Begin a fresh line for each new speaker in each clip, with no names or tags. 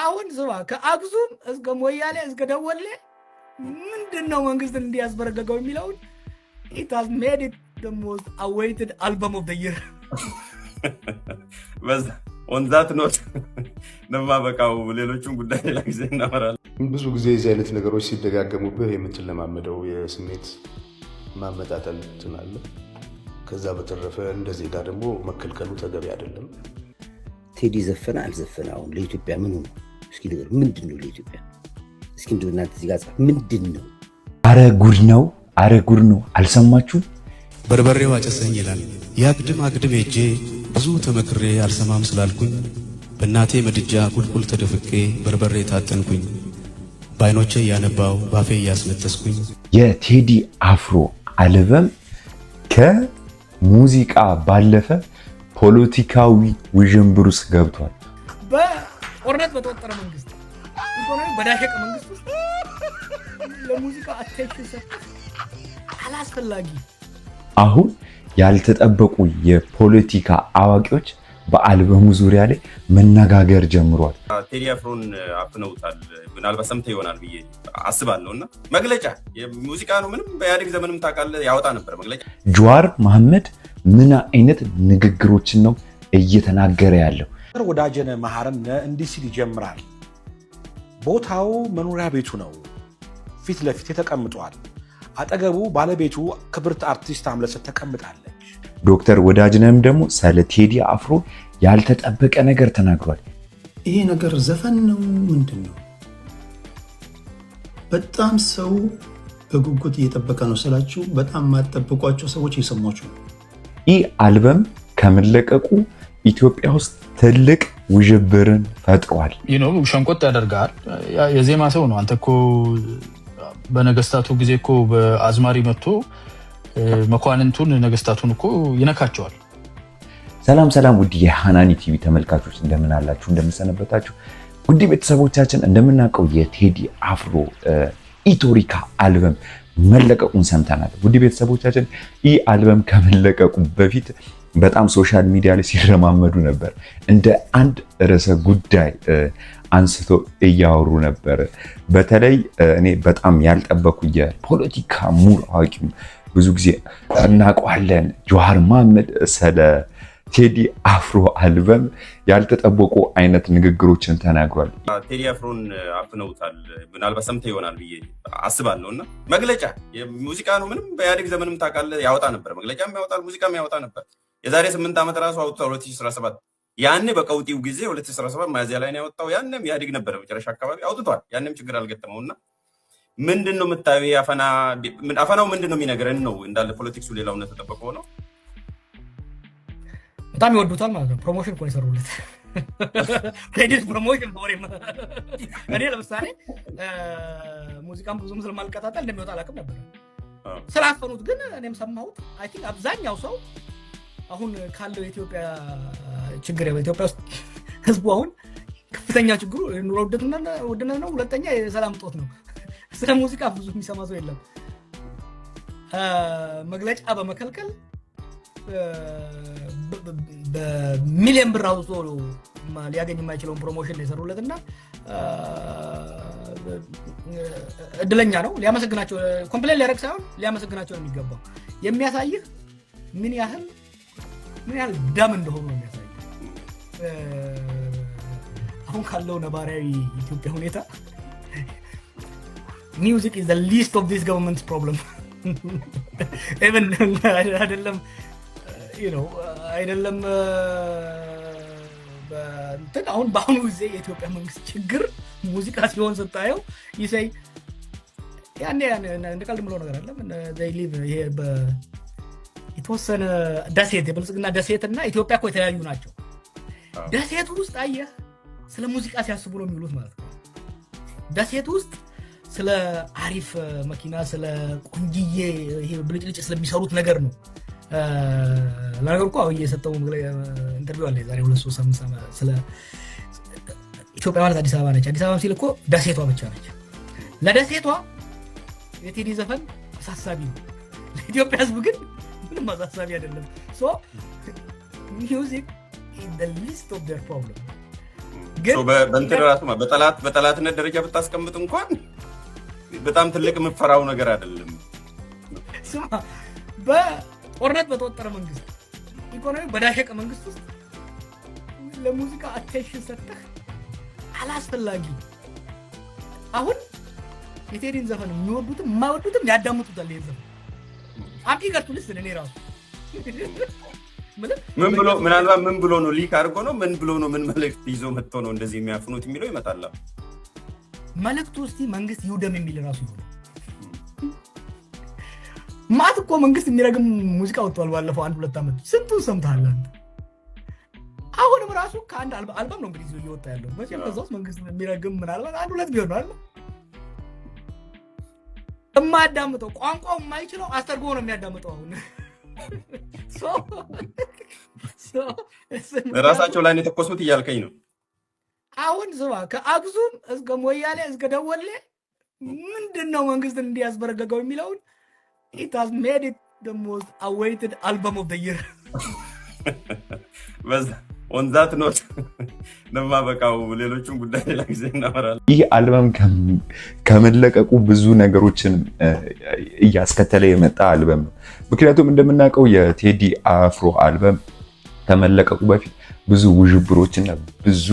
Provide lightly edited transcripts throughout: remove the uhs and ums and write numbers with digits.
አሁን ስማ ከአክሱም እስከ ሞያሌ እስከ ደወሌ ምንድነው መንግስትን እንዲያስበረገገው የሚለውን it has made it the most awaited album of the year
በዛ on that note በቃው ሌሎቹን ጉዳይ ሌላ ጊዜ እናወራለን።
ብዙ ጊዜ እዚህ አይነት ነገሮች ሲደጋገሙብህ የምትለማመደው የስሜት ማመጣጠል ትናለ። ከዛ በተረፈ እንደዚህ ጋር ደግሞ መከልከሉ ተገቢ አይደለም።
ቴዲ ዘፈነ አልዘፈነ አሁን ለኢትዮጵያ ምን ነው? እስኪ ነገር ምንድነው ለኢትዮጵያ? እስኪ እንደው እናንተ እዚህ ጋር ምንድነው?
አረ ጉድ ነው አልሰማችሁ?
በርበሬው አጨሰኝ ይላል። ያግድም አግድም ሄጄ ብዙ ተመክሬ አልሰማም ስላልኩኝ በእናቴ ምድጃ ቁልቁል ተደፍቄ በርበሬ ታጠንኩኝ። በአይኖቼ ያነባው ባፌ ያስነጠስኩኝ።
የቴዲ አፍሮ አልበም ከሙዚቃ ባለፈ ፖለቲካዊ ውዥንብር ውስጥ ገብቷል።
በጦርነት በተወጠረ መንግስት ኢኮኖሚ በዳሸቀ መንግስት ውስጥ ለሙዚቃ አቴንሽን ሰጥ አላስፈላጊ
አሁን ያልተጠበቁ የፖለቲካ አዋቂዎች በአልበሙ ዙሪያ ላይ መነጋገር ጀምሯል።
ቴዲ አፍሮን አፍነውታል። ምናልባት ሰምተህ ይሆናል ብዬ አስባለሁና መግለጫ የሙዚቃ ነው። ምንም በኢህአዴግ ዘመንም ታውቃለህ ያወጣ ነበር መግለጫ።
ጀዋር መሐመድ ምን አይነት ንግግሮችን ነው እየተናገረ ያለው?
ወዳጀነ መሐረነ እንዲህ ሲል ይጀምራል። ቦታው መኖሪያ ቤቱ ነው። ፊት ለፊት ተቀምጧል። አጠገቡ ባለቤቱ ክብርት አርቲስት አምለሰት ተቀምጣለች።
ዶክተር ወዳጅነህም ደግሞ ስለ ቴዲ አፍሮ ያልተጠበቀ ነገር ተናግሯል።
ይሄ ነገር ዘፈን ነው ምንድነው? በጣም ሰው በጉጉት እየጠበቀ ነው ስላችሁ በጣም ማጠብቋቸው ሰዎች እየሰማችሁ ነው።
ይህ አልበም ከመለቀቁ ኢትዮጵያ ውስጥ ትልቅ ውዥብርን ፈጥሯል።
ሸንቆጥ ያደርጋል። የዜማ ሰው ነው። አንተ እኮ በነገስታቱ ጊዜ እኮ በአዝማሪ መጥቶ መኳንንቱን ነገስታቱን እኮ ይነካቸዋል።
ሰላም ውድ የሃናኒ ቲቪ ተመልካቾች እንደምን አላችሁ? እንደምን ሰነበታችሁ? ውድ ቤተሰቦቻችን እንደምናውቀው የቴዲ አፍሮ ኢቶሪካ አልበም መለቀቁን ሰምተናል። ውድ ቤተሰቦቻችን ይህ አልበም ከመለቀቁ በፊት በጣም ሶሻል ሚዲያ ላይ ሲረማመዱ ነበር። እንደ አንድ ርዕሰ ጉዳይ አንስቶ እያወሩ ነበር። በተለይ እኔ በጣም ያልጠበኩ የፖለቲካ ምሁር አዋቂም ብዙ ጊዜ እናውቀዋለን ጀዋር መሐመድ ስለ ቴዲ አፍሮ አልበም ያልተጠበቁ አይነት ንግግሮችን ተናግሯል።
ቴዲ አፍሮን አፍነውታል። ምናልባት ሰምተህ ይሆናል ብዬ አስባለሁና መግለጫ የሙዚቃ ነው። ምንም በኢህአዴግ ዘመንም ታውቃለህ ያወጣ ነበር መግለጫም ያወጣል ሙዚቃም ያወጣ ነበር። የዛሬ 8 ዓመት ራሱ አውጥቷል 2017 ያኔ በቀውጢው ጊዜ 2017 ሚያዝያ ላይ ነው ያወጣው። ያኔም ኢህአዴግ ነበር መጨረሻ አካባቢ አውጥቷል። ያኔም ችግር አልገጠመውና ምንድነው የምታየው? አፈናው ምንድነው የሚነግረን ነው? እንዳለ ፖለቲክሱ ሌላውነት ተጠበቀው ነው።
በጣም ይወዱታል ማለት ነው። ፕሮሞሽን እኮ ይሰሩለት ቴዲስ ፕሮሞሽን ፎር እኔ ለምሳሌ ሙዚቃም ብዙም ስለማልከታተል እንደሚወጣ አላውቅም ነበር። ስላፈኑት ግን እኔም ሰማሁት። አይ ቲንክ አብዛኛው ሰው አሁን ካለው የኢትዮጵያ ችግር በኢትዮጵያ ውስጥ ህዝቡ አሁን ከፍተኛ ችግሩ ኑሮ ውድነት ነው። ሁለተኛ የሰላም እጦት ነው። ስለ ሙዚቃ ብዙ የሚሰማ ሰው የለም። መግለጫ በመከልከል በሚሊዮን ብር አውጥቶ ሊያገኝ የማይችለውን ፕሮሞሽን የሰሩለትና እድለኛ ነው። ሊያመሰግናቸው ኮምፕሌን ሊያደርግ ሳይሆን ሊያመሰግናቸው ነው የሚገባው። የሚያሳይህ ምን ያህል ደም እንደሆኑ ነው የሚያሳይህ። አሁን ካለው ነባራዊ ኢትዮጵያ ሁኔታ music is the least of this government's problem. Even አይደለም አይደለም አሁን በአሁኑ ጊዜ የኢትዮጵያ መንግስት ችግር ሙዚቃ ሲሆን ስታየው ይሰይ ያኔ እንደ ቀልድ ምለው ነገር አይደለም። they live ይሄ የተወሰነ ደሴት የብልጽግና ደሴትና ኢትዮጵያ እኮ የተለያዩ ናቸው። ደሴት ውስጥ አየህ ስለ ሙዚቃ ሲያስቡ ነው የሚውሉት ማለት ነው። ደሴት ውስጥ ስለ አሪፍ መኪና ስለ ቆንጂዬ ይሄ ብልጭልጭ ስለሚሰሩት ነገር ነው። ለነገሩ እኮ አሁን የሰጠው ኢንተርቪው አለ ዛሬ 2-3 ሳምንት ስለ ኢትዮጵያ ማለት አዲስ አበባ ነች። አዲስ አበባ ሲል እኮ ደሴቷ ብቻ ነች። ለደሴቷ የቴዲ ዘፈን አሳሳቢ ነው። ለኢትዮጵያ ህዝብ ግን ምንም አሳሳቢ አይደለም። ሶ music is the least of their problem.
በእንትን ራሱ በጠላትነት ደረጃ ብታስቀምጥ እንኳን በጣም ትልቅ የምፈራው ነገር አይደለም።
ስማ በጦርነት በተወጠረ መንግስት ኢኮኖሚ በዳሸቀ መንግስት ውስጥ ለሙዚቃ አቴንሽን ሰጥተህ አላስፈላጊ አሁን የቴዲን ዘፈን የሚወዱትም የማይወዱትም ያዳምጡታል። ይሄን ዘፈን አቂ ገርቱልስ እኔ ራሱ
ምናልባት ምን ብሎ ነው ሊክ አድርጎ ነው ምን ብሎ ነው ምን መልእክት ይዞ መጥቶ ነው እንደዚህ የሚያፍኑት የሚለው ይመጣል።
መልእክቱ እስቲ መንግስት ይውደም የሚል ራሱ ይሆናል። ማት እኮ መንግስት የሚረግም ሙዚቃ ወጥቷል ባለፈው 1-2 ዓመት ስንቱን ሰምተሃል አንተ? አሁንም ራሱ ከአንድ አልበም ነው እንግዲህ እየወጣ ያለው መቼም ከዛ ውስጥ መንግስት የሚረግም ምናልባት 1-2 ቢሆን ነው አይደል? የማያዳምጠው ቋንቋው የማይችለው አስተርጎ ነው የሚያዳምጠው። አሁን
ራሳቸው ላይ የተኮሱት እያልከኝ ነው።
አሁን ስማ ከአክሱም እስከ ሞያሌ እስከ ደወሌ ምንድነው መንግስት እንዲያስበረገገው የሚለውን it has made it the most awaited album of the year.
on that note በቃው ሌሎቹን ጉዳይ ሌላ ጊዜ እናወራለን።
ይህ አልበም ከመለቀቁ ብዙ ነገሮችን እያስከተለ የመጣ አልበም ነው። ምክንያቱም እንደምናውቀው የቴዲ አፍሮ አልበም ከመለቀቁ በፊት ብዙ ውዥብሮችና ብዙ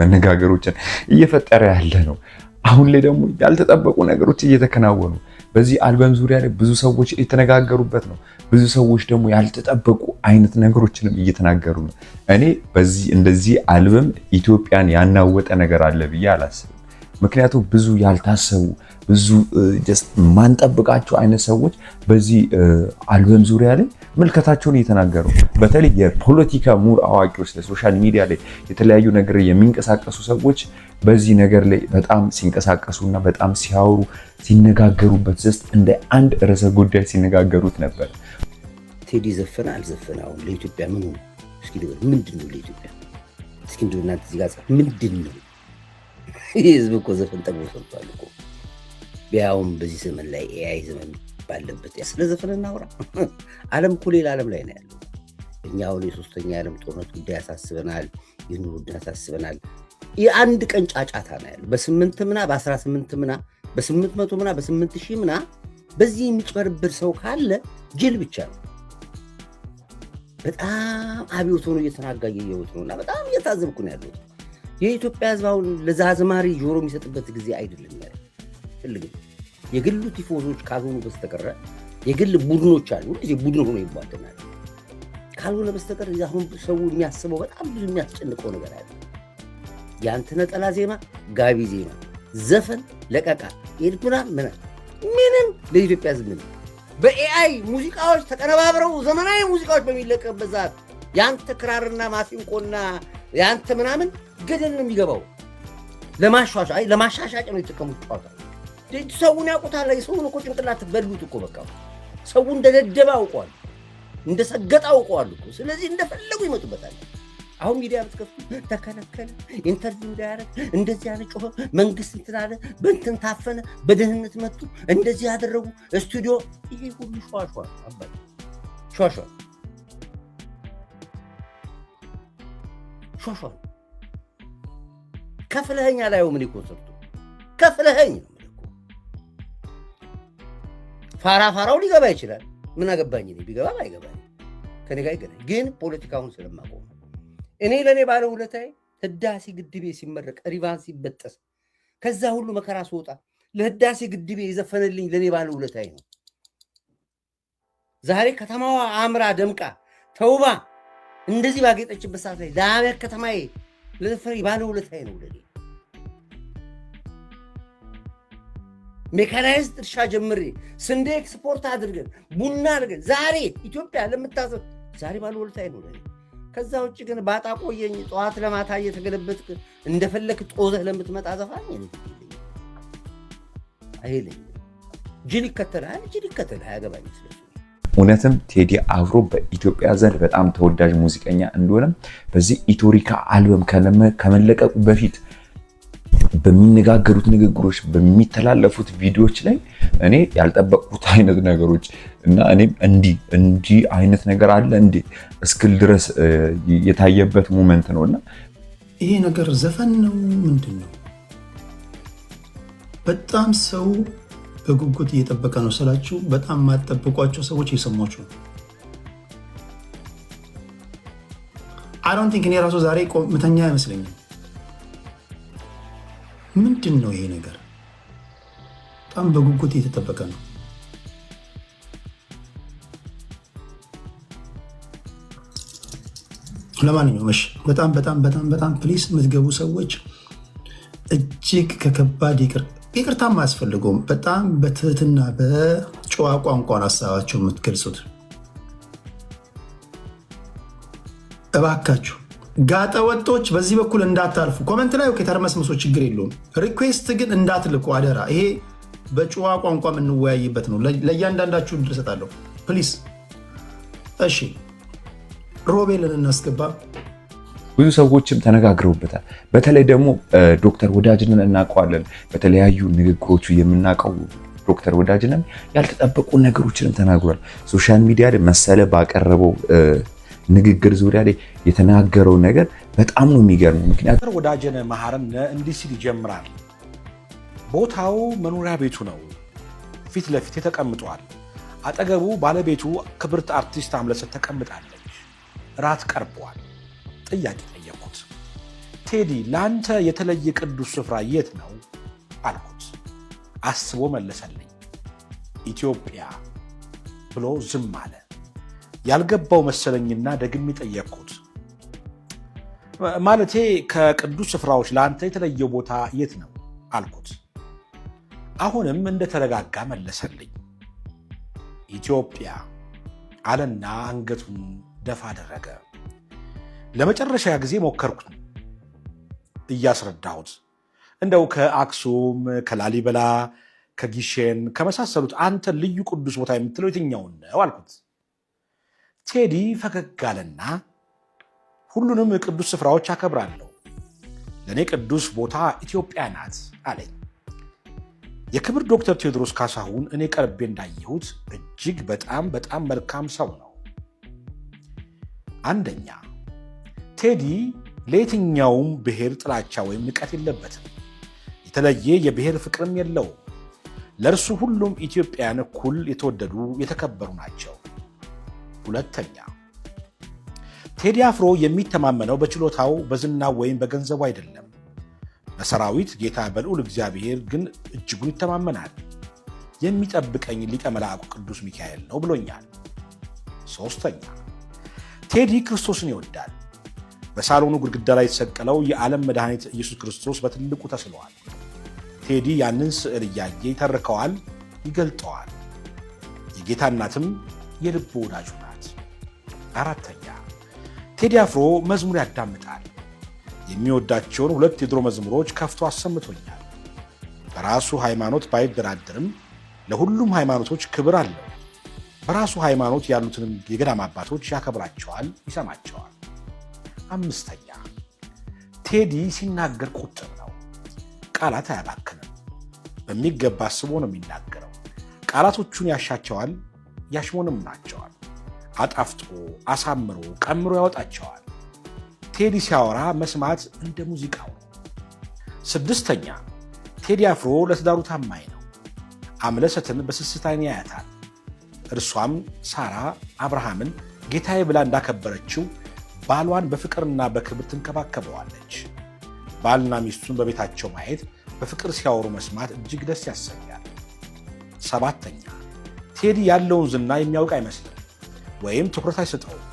መነጋገሮችን እየፈጠረ ያለ ነው። አሁን ላይ ደግሞ ያልተጠበቁ ነገሮች እየተከናወኑ በዚህ አልበም ዙሪያ ላይ ብዙ ሰዎች እየተነጋገሩበት ነው። ብዙ ሰዎች ደግሞ ያልተጠበቁ አይነት ነገሮችንም እየተናገሩ ነው። እኔ እንደዚህ አልበም ኢትዮጵያን ያናወጠ ነገር አለ ብዬ አላስብም። ምክንያቱም ብዙ ያልታሰቡ ብዙ ማንጠብቃቸው አይነት ሰዎች በዚህ አልበም ዙሪያ ላይ መልከታቸውን እየተናገሩ በተለይ የፖለቲካ ሙር አዋቂዎች ለሶሻል ሚዲያ ላይ የተለያዩ ነገር የሚንቀሳቀሱ ሰዎች በዚህ ነገር ላይ በጣም ሲንቀሳቀሱና በጣም ሲያወሩ ሲነጋገሩበት እንደ አንድ ርዕሰ ጉዳይ ሲነጋገሩት ነበር።
ቴዲ ዘፈነ አልዘፈነ አሁን ለኢትዮጵያ ምን ነው? እስኪ ምንድነው ለኢትዮጵያ? እስኪ እናንተ እዚህ ጋር ምንድነው? ህዝብ እኮ ዘፈን ጠግቦ ሰምቷል እኮ። ቢያውም በዚህ ዘመን ላይ ኤአይ ዘመን ባለበት ስለ ዘፈን እናውራ። ዓለም እኮ ሌላ ዓለም ላይ ነው ያለው። እኛ አሁን የሶስተኛ የዓለም ጦርነት ጉዳይ ያሳስበናል፣ የኑሮ ውድነት ያሳስበናል። የአንድ ቀን ጫጫታ ነው ያለው። በ8 ምና በ18 ምና በ800 ምና በ8000 ምና በዚህ የሚጭበርብር ሰው ካለ ጅል ብቻ ነው። በጣም አብዮት ሆኖ እየተናጋየ እየወጥ ነውና በጣም እየታዘብኩ ነው ያለው። የኢትዮጵያ ህዝብ አሁን ለዛዝማሪ ጆሮ የሚሰጥበት ጊዜ አይደለም ያለው። ፍልግ የግሉ ቲፎዞች ካልሆኑ በስተቀር የግል ቡድኖች አሉ። እዚህ ቡድን ሆኖ ይባደናል ካልሆነ በስተቀር አሁን ሰው የሚያስበው በጣም ብዙ የሚያስጨንቀው ነገር አለ። ያንተ ነጠላ ዜማ፣ ጋቢ ዜማ፣ ዘፈን ለቀቃ ኤርትራ ምንም ለኢትዮጵያ ህዝብ ምንም በኤአይ ሙዚቃዎች ተቀነባብረው ዘመናዊ ሙዚቃዎች በሚለቀቅበት ሰዓት ያንተ ክራርና ማሲንቆና ያንተ ምናምን ገደል ነው የሚገባው። ለማሻሻጭ ነው የተጠቀሙት ጨዋታ። ሰውን ያውቁታል። ሰውን እኮ ጭንቅላት በሉት እኮ በቃ ሰው እንደደደበ አውቀዋል፣ እንደሰገጠ አውቀዋል እኮ። ስለዚህ እንደፈለጉ ይመጡበታል። አሁን ሚዲያ ብትከፍቱ ተከለከለ፣ ኢንተርቪው እንዳያረግ እንደዚህ ያለ ጮኸ፣ መንግስት እንትን አለ፣ በእንትን ታፈነ፣ በደህንነት መጡ፣ እንደዚህ ያደረጉ ስቱዲዮ። ይሄ ሁሉ ሸዋሸዋ አባይ ሸዋሸዋ ሸዋሸዋ ከፍለኸኝ አላየው ምን ኮንሰርቱ ከፍለኸኝ ነው ማለት እኮ። ፋራው ሊገባ ይችላል። ምን አገባኝ እኔ ቢገባ ባይገባኝ ከኔ ጋር ይገናኝ። ግን ፖለቲካውን ስለማቆም እኔ ለኔ ባለ ውለታዬ ህዳሴ ግድቤ ሲመረቅ ሪቫን ሲበጠስ ከዛ ሁሉ መከራ ስወጣ ለህዳሴ ግድቤ የዘፈነልኝ ለኔ ባለ ውለታዬ ነው። ዛሬ ከተማዋ አምራ ደምቃ ተውባ እንደዚህ ባጌጠችበት ሰዓት ላይ ለአሜሪካ ከተማዬ ለዘፈነ ባለ ውለታዬ ነው። ለኔ ሜካናይዝድ እርሻ ጀምሬ ስንዴ ኤክስፖርት አድርገን ቡና አድርገን ዛሬ ኢትዮጵያ ለምታሰብ ዛሬ ባለ ውለታዬ ነው ለኔ። ከዛ ውጭ ግን ባጣ ቆየኝ ጠዋት ለማታ እየተገለበጥክ እንደፈለክ ጦዘህ ለምትመጣ ዘፋኝ አይልኝ። ጅል ይከተላል አያገባኝ።
እውነትም ቴዲ አፍሮ በኢትዮጵያ ዘንድ በጣም ተወዳጅ ሙዚቀኛ እንደሆነ በዚህ ኢትዮሪካ አልበም ከመለቀቁ በፊት በሚነጋገሩት ንግግሮች በሚተላለፉት ቪዲዮዎች ላይ እኔ ያልጠበቁት አይነት ነገሮች እና እኔም እንዲህ አይነት ነገር አለ እንዴ እስክል ድረስ የታየበት ሞመንት ነውና
ይሄ ነገር ዘፈን ነው ምንድን ነው? በጣም ሰው በጉጉት እየጠበቀ ነው ስላችሁ በጣም ማጠብቋቸው ሰዎች እየሰሟችሁ ነው። አይ ዶንት ቲንክ እኔ ራሱ ዛሬ ምተኛ አይመስለኝም። ምንድን ነው ይሄ ነገር? በጣም በጉጉት እየተጠበቀ ነው። ለማንኛውም እሺ፣ በጣም ፕሊስ የምትገቡ ሰዎች እጅግ ከከባድ ይቅርታም አያስፈልገውም። በጣም በትህትና በጨዋ ቋንቋን ሀሳባቸው የምትገልጹት እባካችሁ ጋጠ ወጦች በዚህ በኩል እንዳታልፉ። ኮመንት ላይ ተርመስምሶ ችግር የለውም። ሪኩዌስት ግን እንዳትልኩ አደራ። ይሄ በጨዋ ቋንቋ የምንወያይበት ነው። ለእያንዳንዳችሁ እድል እሰጣለሁ ፕሊስ። እሺ ሮቤልን እናስገባ።
ብዙ ሰዎችም ተነጋግረውበታል። በተለይ ደግሞ ዶክተር ወዳጅንን እናውቀዋለን። በተለያዩ ንግግሮቹ የምናውቀው ዶክተር ወዳጅንን ያልተጠበቁ ነገሮችንም ተናግሯል። ሶሻል ሚዲያ ላይ መሰለ ባቀረበው ንግግር ዙሪያ ላይ የተናገረው ነገር በጣም ነው የሚገርመው። ምክንያቱም
ዶክተር ወዳጅነህ መሐረነ እንዲህ ሲል ይጀምራል። ቦታው መኖሪያ ቤቱ ነው። ፊት ለፊት ተቀምጧል። አጠገቡ ባለቤቱ ክብርት አርቲስት አምለሰት ተቀምጣለች። ራት ቀርቧል። ጥያቄ ጠየቁት። ቴዲ ለአንተ የተለየ ቅዱስ ስፍራ የት ነው አልኩት። አስቦ መለሰልኝ። ኢትዮጵያ ብሎ ዝም አለ። ያልገባው መሰለኝና ደግሜ ጠየቅኩት። ማለቴ ከቅዱስ ስፍራዎች ለአንተ የተለየው ቦታ የት ነው አልኩት። አሁንም እንደተረጋጋ መለሰልኝ። ኢትዮጵያ አለና አንገቱን ደፋ አደረገ። ለመጨረሻ ጊዜ ሞከርኩ እያስረዳሁት። እንደው ከአክሱም፣ ከላሊበላ፣ ከጊሼን ከመሳሰሉት አንተ ልዩ ቅዱስ ቦታ የምትለው የትኛውን ነው አልኩት። ቴዲ ፈገግ አለና ሁሉንም ቅዱስ ስፍራዎች አከብራለሁ፣ ለእኔ ቅዱስ ቦታ ኢትዮጵያ ናት አለኝ። የክብር ዶክተር ቴዎድሮስ ካሳሁን እኔ ቀርቤ እንዳየሁት እጅግ በጣም መልካም ሰው ነው። አንደኛ ቴዲ ለየትኛውም ብሔር ጥላቻ ወይም ንቀት የለበትም። የተለየ የብሔር ፍቅርም የለውም። ለእርሱ ሁሉም ኢትዮጵያውያን እኩል የተወደዱ የተከበሩ ናቸው። ሁለተኛ ቴዲ አፍሮ የሚተማመነው በችሎታው በዝናው ወይም በገንዘቡ አይደለም። በሰራዊት ጌታ በልዑል እግዚአብሔር ግን እጅጉን ይተማመናል። የሚጠብቀኝ ሊቀ መላእክቱ ቅዱስ ሚካኤል ነው ብሎኛል። ሶስተኛ ቴዲ ክርስቶስን ይወዳል። በሳሎኑ ግድግዳ ላይ የተሰቀለው የዓለም መድኃኒት ኢየሱስ ክርስቶስ በትልቁ ተስሏል። ቴዲ ያንን ስዕል እያየ ይተርከዋል፣ ይገልጠዋል። የጌታ እናትም የልብ ወዳጁ ናት። አራተኛ ቴዲ አፍሮ መዝሙር ያዳምጣል። የሚወዳቸውን 2 የድሮ መዝሙሮች ከፍቶ አሰምቶኛል። በራሱ ሃይማኖት ባይደራደርም ለሁሉም ሃይማኖቶች ክብር አለው። በራሱ ሃይማኖት ያሉትንም የገዳም አባቶች ያከብራቸዋል፣ ይሰማቸዋል። አምስተኛ ቴዲ ሲናገር ቁጥብ ነው። ቃላት አያባክንም። በሚገባ አስቦ ነው የሚናገረው። ቃላቶቹን ያሻቸዋል፣ ያሽሞንም ናቸዋል። አጣፍጦ አሳምሮ ቀምሮ ያወጣቸዋል። ቴዲ ሲያወራ መስማት እንደ ሙዚቃው ነው። ስድስተኛ ቴዲ አፍሮ ለትዳሩ ታማኝ ነው። አምለሰትን በስስት ዓይን ያያታል። እርሷም ሳራ አብርሃምን ጌታዬ ብላ እንዳከበረችው ባሏን በፍቅርና በክብር ትንከባከበዋለች። ባልና ሚስቱን በቤታቸው ማየት፣ በፍቅር ሲያወሩ መስማት እጅግ ደስ ያሰኛል። ሰባተኛ ቴዲ ያለውን ዝና የሚያውቅ አይመስልም ወይም ትኩረት አይሰጠውም።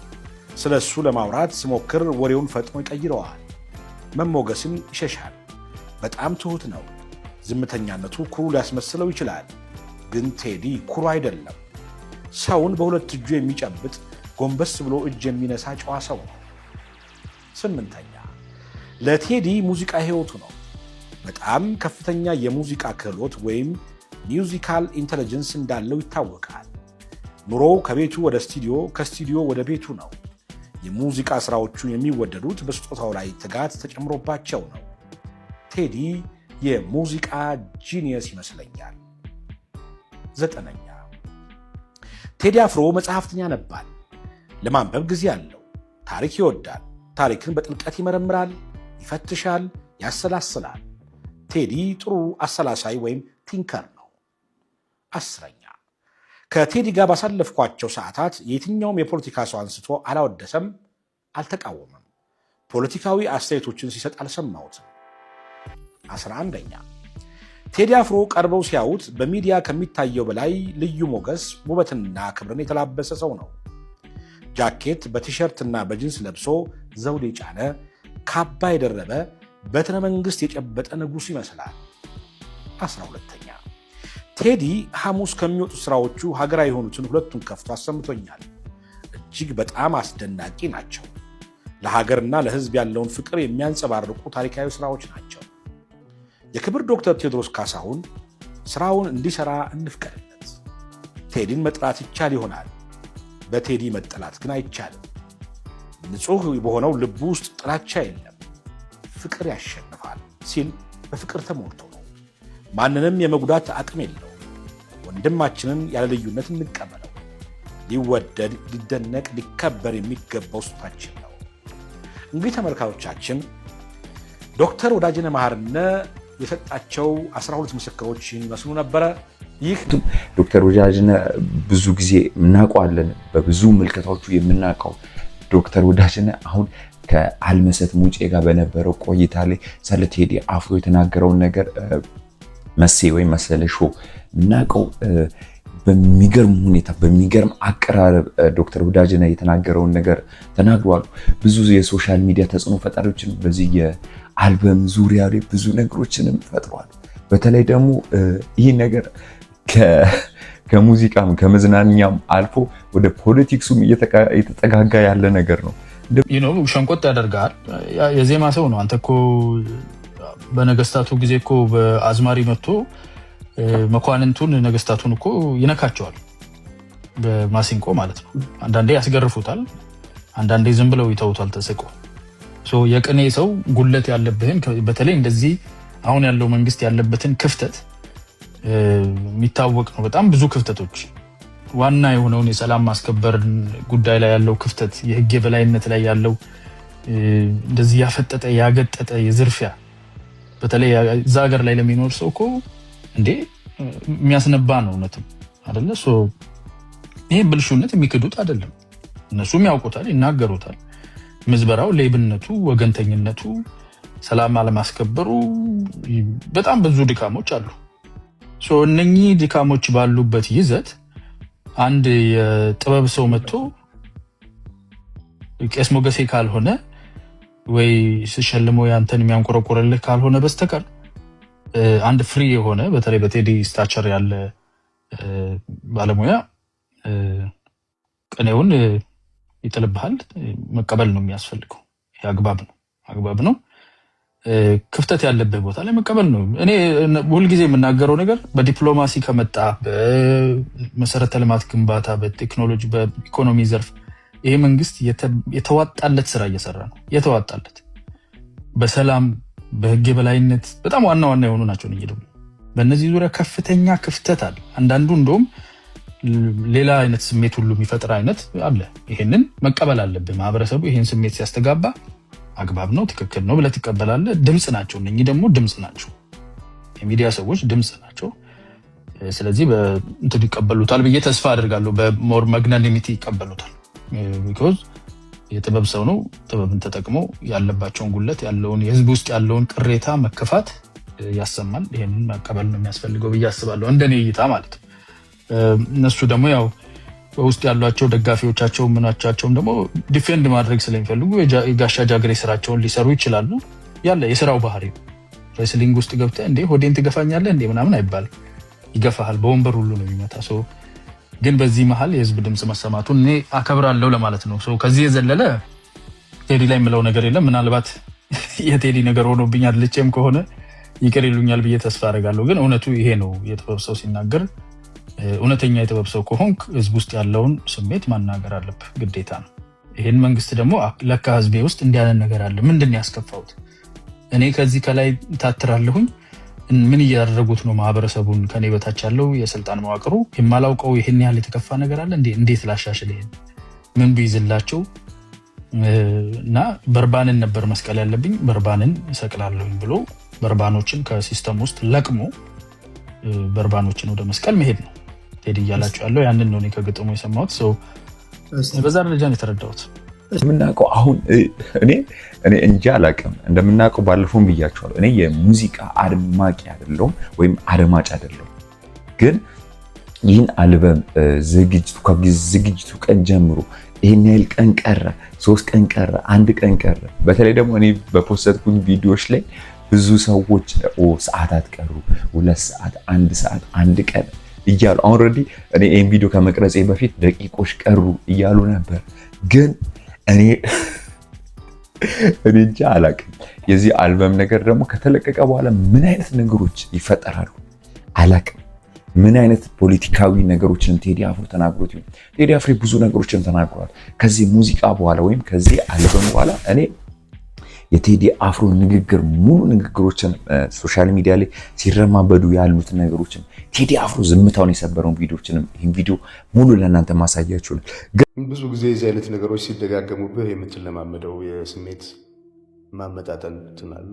ስለ እሱ ለማውራት ሲሞክር ወሬውን ፈጥኖ ይቀይረዋል። መሞገስን ይሸሻል። በጣም ትሁት ነው። ዝምተኛነቱ ኩሩ ሊያስመስለው ይችላል፣ ግን ቴዲ ኩሩ አይደለም። ሰውን በሁለት እጁ የሚጨብጥ ጎንበስ ብሎ እጅ የሚነሳ ጨዋ ሰው ነው። ስምንተኛ ለቴዲ ሙዚቃ ሕይወቱ ነው። በጣም ከፍተኛ የሙዚቃ ክህሎት ወይም ሚውዚካል ኢንተለጀንስ እንዳለው ይታወቃል። ኑሮው ከቤቱ ወደ ስቱዲዮ፣ ከስቱዲዮ ወደ ቤቱ ነው። የሙዚቃ ስራዎቹን የሚወደዱት በስጦታው ላይ ትጋት ተጨምሮባቸው ነው። ቴዲ የሙዚቃ ጂኒየስ ይመስለኛል። ዘጠነኛ ቴዲ አፍሮ መጽሐፍትን ያነባል። ለማንበብ ጊዜ አለው። ታሪክ ይወዳል። ታሪክን በጥልቀት ይመረምራል፣ ይፈትሻል፣ ያሰላስላል። ቴዲ ጥሩ አሰላሳይ ወይም ቲንከር ነው። 10ኛ ከቴዲ ጋር ባሳለፍኳቸው ሰዓታት የትኛውም የፖለቲካ ሰው አንስቶ አላወደሰም፣ አልተቃወመም። ፖለቲካዊ አስተያየቶችን ሲሰጥ አልሰማሁትም። 11ኛ ቴዲ አፍሮ ቀርበው ሲያዩት በሚዲያ ከሚታየው በላይ ልዩ ሞገስ፣ ውበትና ክብርን የተላበሰ ሰው ነው። ጃኬት በቲሸርትና በጅንስ ለብሶ ዘውድ የጫነ ካባ የደረበ በትረ መንግስት የጨበጠ ንጉሥ ይመስላል። 12ኛ ቴዲ ሐሙስ ከሚወጡ ስራዎቹ ሀገራዊ የሆኑትን ሁለቱን ከፍቶ አሰምቶኛል። እጅግ በጣም አስደናቂ ናቸው። ለሀገርና ለሕዝብ ያለውን ፍቅር የሚያንጸባርቁ ታሪካዊ ስራዎች ናቸው። የክብር ዶክተር ቴዎድሮስ ካሳሁን ስራውን እንዲሰራ እንፍቀድለት። ቴዲን መጥራት ይቻል ይሆናል፣ በቴዲ መጠላት ግን አይቻልም። ንጹሕ በሆነው ልቡ ውስጥ ጥላቻ የለም፣ ፍቅር ያሸንፋል ሲል በፍቅር ተሞልቶ ነው። ማንንም የመጉዳት አቅም የለው። ወንድማችንን ያለ ልዩነት እንቀበለው። ሊወደድ፣ ሊደነቅ፣ ሊከበር የሚገባው ስጦታችን ነው። እንግዲህ ተመልካቾቻችን ዶክተር ወዳጅነህ መሐርነ የሰጣቸው 12 ምስክሮች ይመስሉ ነበረ። ይህ
ዶክተር ወዳጅነህ ብዙ ጊዜ እናውቀዋለን፣ በብዙ ምልከታዎቹ የምናውቀው ዶክተር ወዳጅነህ አሁን ከአልመሰት ሙጬ ጋር በነበረው ቆይታ ላይ ስለ ቴዲ አፍሮ የተናገረውን ነገር መሴ ወይም መሰለ ሾው የምናውቀው በሚገርም ሁኔታ በሚገርም አቀራረብ ዶክተር ወዳጅነህ የተናገረውን ነገር ተናግሯል። ብዙ የሶሻል ሚዲያ ተጽዕኖ ፈጣሪዎችን በዚህ የአልበም ዙሪያ ላይ ብዙ ነገሮችንም ፈጥሯል። በተለይ ደግሞ ይህ ነገር ከሙዚቃም ከመዝናኛም አልፎ ወደ ፖለቲክሱም እየተጠጋጋ ያለ ነገር ነው።
ሸንቆጥ ያደርጋል። የዜማ ሰው ነው። አንተ እኮ በነገስታቱ ጊዜ እኮ በአዝማሪ መጥቶ መኳንንቱን ነገስታቱን እኮ ይነካቸዋል፣ በማሲንቆ ማለት ነው። አንዳንዴ ያስገርፉታል፣ አንዳንዴ ዝም ብለው ይተውታል ተስቆ። የቅኔ ሰው ጉለት ያለብህን በተለይ እንደዚህ አሁን ያለው መንግስት ያለበትን ክፍተት የሚታወቅ ነው። በጣም ብዙ ክፍተቶች፣ ዋና የሆነውን የሰላም ማስከበር ጉዳይ ላይ ያለው ክፍተት፣ የህግ የበላይነት ላይ ያለው እንደዚህ ያፈጠጠ ያገጠጠ የዝርፊያ በተለይ እዛ ሀገር ላይ ለሚኖር ሰው እኮ እንዴ የሚያስነባ ነው። እውነትም አይደለ? ይሄ ብልሹነት የሚክዱት አይደለም። እነሱም ያውቁታል፣ ይናገሩታል። ምዝበራው፣ ሌብነቱ፣ ወገንተኝነቱ፣ ሰላም አለማስከበሩ በጣም ብዙ ድካሞች አሉ። እነኚህ ድካሞች ባሉበት ይዘት አንድ የጥበብ ሰው መጥቶ ቄስ ሞገሴ ካልሆነ ወይ ስሸልሞ ያንተን የሚያንቆረቆረልህ ካልሆነ በስተቀር አንድ ፍሪ የሆነ በተለይ በቴዲ ስታቸር ያለ ባለሙያ ቅኔውን ይጥልብሃል። መቀበል ነው የሚያስፈልገው። አግባብ ነው። ክፍተት ያለበት ቦታ ላይ መቀበል ነው። እኔ ሁልጊዜ የምናገረው ነገር በዲፕሎማሲ ከመጣ በመሰረተ ልማት ግንባታ፣ በቴክኖሎጂ፣ በኢኮኖሚ ዘርፍ ይሄ መንግስት የተዋጣለት ስራ እየሰራ ነው። የተዋጣለት በሰላም በህግ የበላይነት በጣም ዋና የሆኑ ናቸው። ደግሞ በእነዚህ ዙሪያ ከፍተኛ ክፍተት አለ። አንዳንዱ እንደውም ሌላ አይነት ስሜት ሁሉ የሚፈጥር አይነት አለ። ይሄንን መቀበል አለብን። ማህበረሰቡ ይሄን ስሜት ሲያስተጋባ አግባብ ነው፣ ትክክል ነው ብለህ ትቀበላለህ። ድምፅ ናቸው። እነኚህ ደግሞ ድምፅ ናቸው፣ የሚዲያ ሰዎች ድምፅ ናቸው። ስለዚህ በእንትን ይቀበሉታል ብዬ ተስፋ አድርጋለሁ። በሞር መግናኒሚቲ ይቀበሉታል። ቢኮዝ የጥበብ ሰው ነው። ጥበብን ተጠቅሞ ያለባቸውን ጉለት ያለውን የህዝብ ውስጥ ያለውን ቅሬታ መከፋት ያሰማል። ይሄንን መቀበል ነው የሚያስፈልገው ብዬ አስባለሁ፣ እንደኔ እይታ ማለት ነው። እነሱ ደግሞ ያው በውስጥ ያሏቸው ደጋፊዎቻቸው ምናቻቸውም ደግሞ ዲፌንድ ማድረግ ስለሚፈልጉ የጋሻ ጃግሬ ስራቸውን ሊሰሩ ይችላሉ። ያለ የስራው ባህሪ ነው። ሬስሊንግ ውስጥ ገብተህ እንዴ ሆዴን ትገፋኛለህ እንዴ ምናምን አይባልም። ይገፋሃል፣ በወንበር ሁሉ ነው የሚመታ ሰው። ግን በዚህ መሀል የህዝብ ድምፅ መሰማቱን እኔ አከብራለሁ ለማለት ነው። ከዚህ የዘለለ ቴዲ ላይ የምለው ነገር የለም። ምናልባት የቴዲ ነገር ሆኖብኝ አድልጬም ከሆነ ይቅር ይሉኛል ብዬ ተስፋ አደርጋለሁ። ግን እውነቱ ይሄ ነው። የጥበብ ሰው ሲናገር እውነተኛ የጥበብ ሰው ከሆንክ ህዝብ ውስጥ ያለውን ስሜት ማናገር አለብህ፣ ግዴታ ነው። ይህን መንግስት ደግሞ ለካ ህዝቤ ውስጥ እንዲያለ ነገር አለ፣ ምንድን ያስከፋውት? እኔ ከዚህ ከላይ ታትራለሁኝ፣ ምን እያደረጉት ነው? ማህበረሰቡን ከኔ በታች ያለው የስልጣን መዋቅሩ የማላውቀው ይህን ያህል የተከፋ ነገር አለ እንዴት ላሻሽል? ይሄን ምን ቢይዝላቸው እና በርባንን ነበር መስቀል ያለብኝ በርባንን እሰቅላለሁኝ ብሎ በርባኖችን ከሲስተም ውስጥ ለቅሞ በርባኖችን ወደ መስቀል መሄድ ነው ቴዲ እያላችሁ ያለው ያንን ነው። እኔ ከግጥሙ የሰማሁት ሰው በዛ ደረጃ ነው የተረዳሁት።
እንደምናውቀው አሁን እኔ እንጃ አላውቅም። እንደምናውቀው ባለፈው ብያችኋለሁ፣ እኔ የሙዚቃ አድማቂ አይደለሁም ወይም አድማጭ አይደለሁም። ግን ይህን አልበም ዝግጅቱ ቀን ጀምሮ ይህን ያህል ቀን ቀረ፣ 3 ቀን ቀረ፣ 1 ቀን ቀረ። በተለይ ደግሞ እኔ በፖስተትኩኝ ቪዲዮዎች ላይ ብዙ ሰዎች ሰዓታት ቀሩ፣ 2 ሰዓት፣ 1 ሰዓት፣ 1 ቀን እያሉ ኦልሬዲ እኔ ይህን ቪዲዮ ከመቅረጼ በፊት ደቂቆች ቀሩ እያሉ ነበር። ግን እኔ እንጃ አላውቅም። የዚህ አልበም ነገር ደግሞ ከተለቀቀ በኋላ ምን አይነት ነገሮች ይፈጠራሉ አላውቅም። ምን አይነት ፖለቲካዊ ነገሮችን ቴዲ አፍሮ ተናግሮት ይሁን። ቴዲ አፍሮ ብዙ ነገሮችን ተናግሯል። ከዚህ ሙዚቃ በኋላ ወይም ከዚህ አልበም በኋላ እኔ የቴዲ አፍሮ ንግግር ሙሉ ንግግሮችን ሶሻል ሚዲያ ላይ ሲረማበዱ ያሉት ነገሮችን ቴዲ አፍሮ ዝምታውን የሰበረውን ቪዲዮችንም ይህን ቪዲዮ ሙሉ ለእናንተ ማሳያችሁ ነው።
ብዙ ጊዜ የዚህ አይነት ነገሮች ሲደጋገሙብህ የምትለማመደው የስሜት ማመጣጠን ትናለ።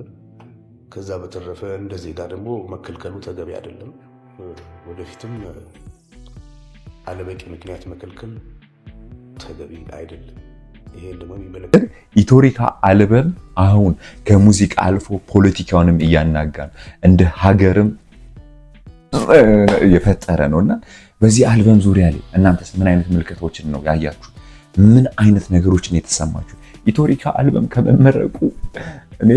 ከዛ በተረፈ እንደ ዜጋ ደግሞ መከልከሉ ተገቢ አይደለም። ወደፊትም አለበቂ ምክንያት መከልከል ተገቢ አይደለም። ይሄን ደግሞ የሚመለከት
ኢትዮሪካ አልበም አሁን ከሙዚቃ አልፎ ፖለቲካውንም እያናጋ ነው፣ እንደ ሀገርም የፈጠረ ነውና በዚህ አልበም ዙሪያ ላይ እናንተስ ምን አይነት ምልክቶችን ነው ያያችሁ? ምን አይነት ነገሮችን የተሰማችሁ? ኢትዮሪካ አልበም ከመመረቁ እኔ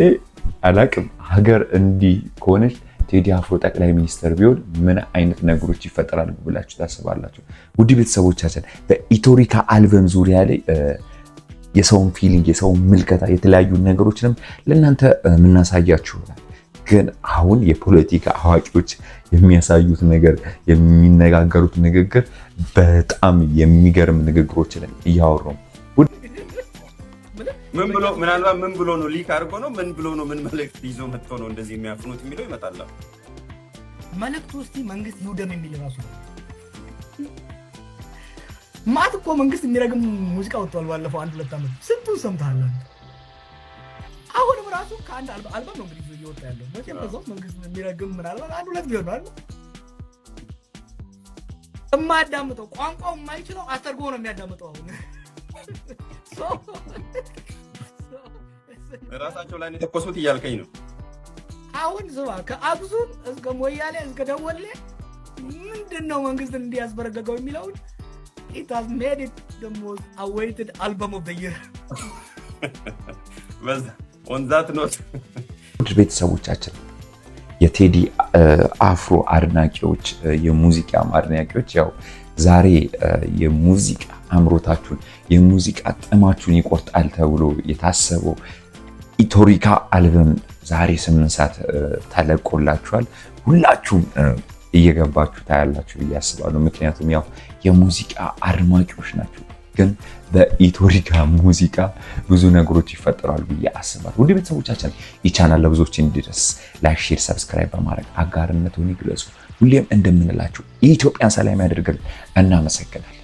አላቅም። ሀገር እንዲህ ከሆነች ቴዲ አፍሮ ጠቅላይ ሚኒስትር ቢሆን ምን አይነት ነገሮች ይፈጠራሉ ብላችሁ ታስባላችሁ? ውድ ቤተሰቦቻችን በኢትዮሪካ አልበም ዙሪያ ላይ የሰውን ፊሊንግ የሰውን ምልከታ የተለያዩ ነገሮችንም ለእናንተ የምናሳያችሁ ይሆናል። ግን አሁን የፖለቲካ አዋቂዎች የሚያሳዩት ነገር የሚነጋገሩት ንግግር በጣም የሚገርም ንግግሮችን እያወሩ ነው።
ምናልባት ምን ብሎ ነው ሊክ አድርጎ ነው ምን ብሎ ነው ምን መልእክት ይዞ መጥቶ ነው እንደዚህ የሚያፍኑት የሚለው ይመጣል።
መልእክቱ እስቲ መንግስት ይውደም የሚል ራሱ ነው። ማት እኮ መንግስት የሚረግም ሙዚቃ ወጥቷል ባለፈው 1-2 ዓመት። ስንቱን ሰምተሃል? አሁንም ራሱ ከአንድ አልበም ነው እንግዲህ እየወጣ ያለው። መቼም በዛው መንግስት የሚረግም ምናልባት 1-2 ቢሆን ነው አይደል? የማያዳምጠው ቋንቋው የማይችለው አስተርጎ ነው የሚያዳምጠው። አሁን
ራሳቸው ላይ የተኮሱት እያልከኝ ነው።
አሁን ዝባ ከአክሱም እስከ ሞያሌ እስከ ደወሌ ምንድነው መንግስትን እንዲያስበረገገው የሚለውን it has made it the most awaited album of the year.
on that note
ቤተሰቦቻችን የቴዲ አፍሮ አድናቂዎች የሙዚቃም አድናቂዎች ያው ዛሬ የሙዚቃ አምሮታችሁን የሙዚቃ ጥማችሁን ይቆርጣል ተብሎ የታሰበው ኢትዮሪካ አልበም ዛሬ 8 ሰዓት ተለቆላችኋል። ሁላችሁም እየገባችሁ ታያላችሁ ብዬ አስባለሁ። ምክንያቱም ያው የሙዚቃ አድማቂዎች ናችሁ። ግን በኢትዮሪካ ሙዚቃ ብዙ ነገሮች ይፈጠራሉ ብዬ አስባለሁ። ውድ ቤተሰቦቻችን ይህ ቻናል ለብዙዎች እንዲደርስ ላይክ፣ ሼር፣ ሰብስክራይብ በማድረግ አጋርነቱን ይግለጹ። ሁሌም እንደምንላችሁ ኢትዮጵያን ሰላም ያደርግልን። እናመሰግናለን።